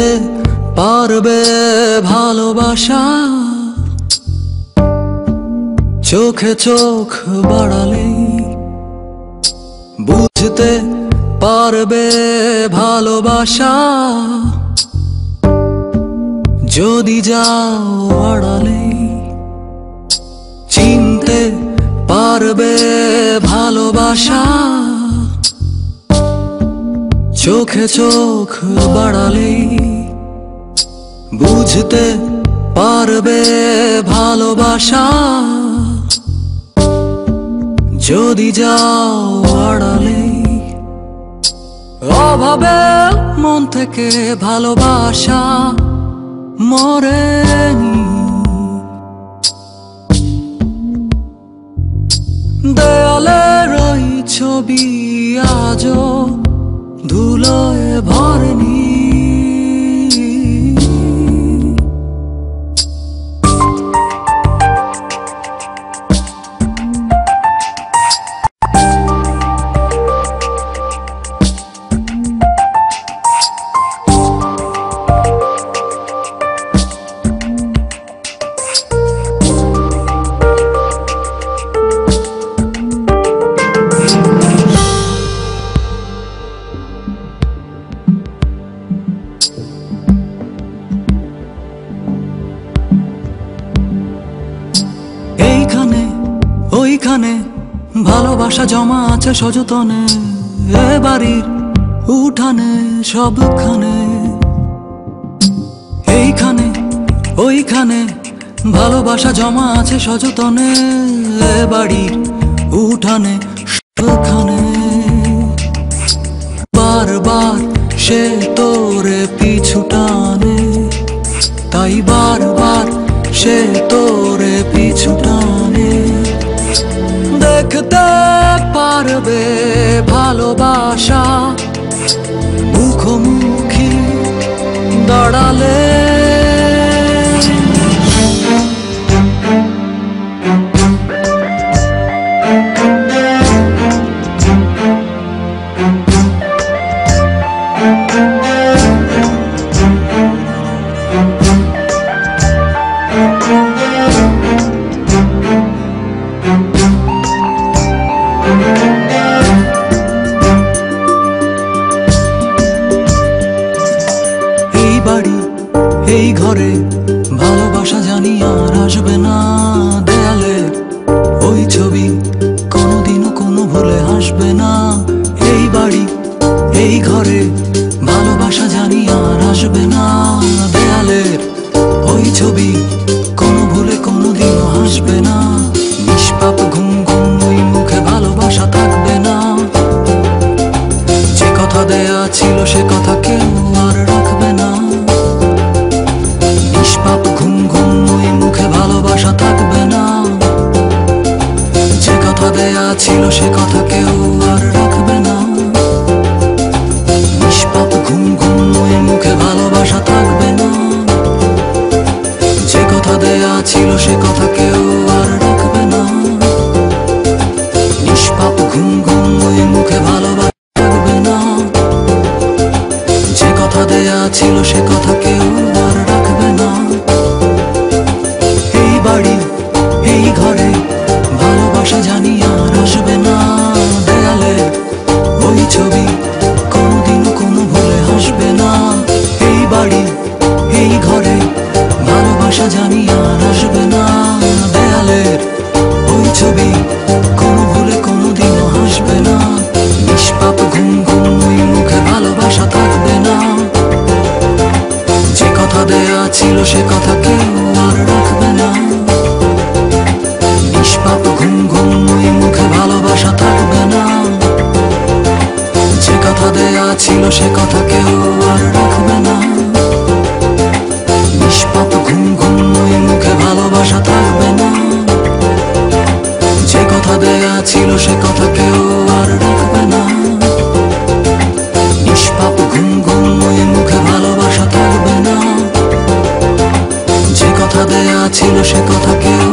চিনতে পারবে ভালোবাসা, চোখে চোখ বাড়ালেই বুঝতে পারবে ভালোবাসা, যদি যাও আড়ালে চিনতে পারবে ভালোবাসা, চোখে চোখ বাড়ালেই বুঝতে পারবে ভালোবাসা, যদি যাও আড়ালে। অভাবে মন থেকে ভালোবাসা মরেনি, দেয়ালের ওই ছবি আজও ধুলোয় ভরেনি। এইখানে ওইখানে ভালোবাসা জমা আছে সযতনে, এ বাড়ির উঠানে সবখানে। এইখানে ওইখানে ভালোবাসা জমা আছে সযতনে, এ বাড়ির উঠানে সবখানে। বারবার সে তোরে পিছু টানে, তাই বারবার সে তোরে পিছু টানে। দেখতে পারবে ভালোবাসা মুখোমুখি দাঁড়ালে, এই বাড়ি এই ঘরে ভালোবাসা জানি আর আসবে না, দেয়ালে ওই ছবি কোনোদিনও কোনো ভুলে আসবে না। এই বাড়ি এই ঘরে ভালোবাসা জানি আর আসবে না, দেয়ালের ওই ছবি কোনো ভুলে কোনোদিনও আসবে না। নিষ্পাপ ঘুম ঘুম ওই মুখে ভালোবাসা থাকবে না, যে কথা দেয়া ছিল সে কথা কেউ আর রাখবে না। নিষ্পাপ ঘুম ঘুম ওই মুখে ভালোবাসা থাকবে না, যে কথা দেয়া ছিল সে কথা কেউ আর রাখবে না। নিষ্পাপ ঘুম ঘুম ওই মুখে ভালোবাসা থাকবে না, যে কথা দেয়া ছিল সে কথা কেউ আর রাখবে না। নিষ্পাপ ঘুম ঘুম ওই মুখে ভালোবাসা থাকবে না, যে কথা দেয়া ছিল সে কথা কেউ আর রাখবে না। এই বাড়ি এই ঘরে ভালোবাসা জানি আর আসবে না, দেয়ালে ওই ছবি কোনোদিনও কোনো ভুলে আসবে না। এই বাড়ি এই ঘরে ভালোবাসা জানি আর আসবে না, দেয়ালের ওই ছবি কোনো ভুলে কোনোদিনও আসবে না। নিষ্পাপ ঘুম ঘুম ওই মুখে ভালোবাসা থাকবে না, যে কথা দেয়া ছিল সে কথা কেউ আর রাখবে না। নিষ্পাপ ঘুম ঘুম ওই মুখে ভালোবাসা থাকবে না, যে কথা দেয়া ছিল সে কথা কেউ আর রাখবে না। নিষ্পাপ ঘুম ঘুম ওই মুখে ভালোবাসা থাকবে না, যে কথা দেয়া ছিল সে কথা কেউ আর রাখবে না। নিষ্পাপ ঘুম ঘুম ওই মুখে ভালোবাসা থাকবে না, যে কথা দেয়া ছিল সে কথা কেউ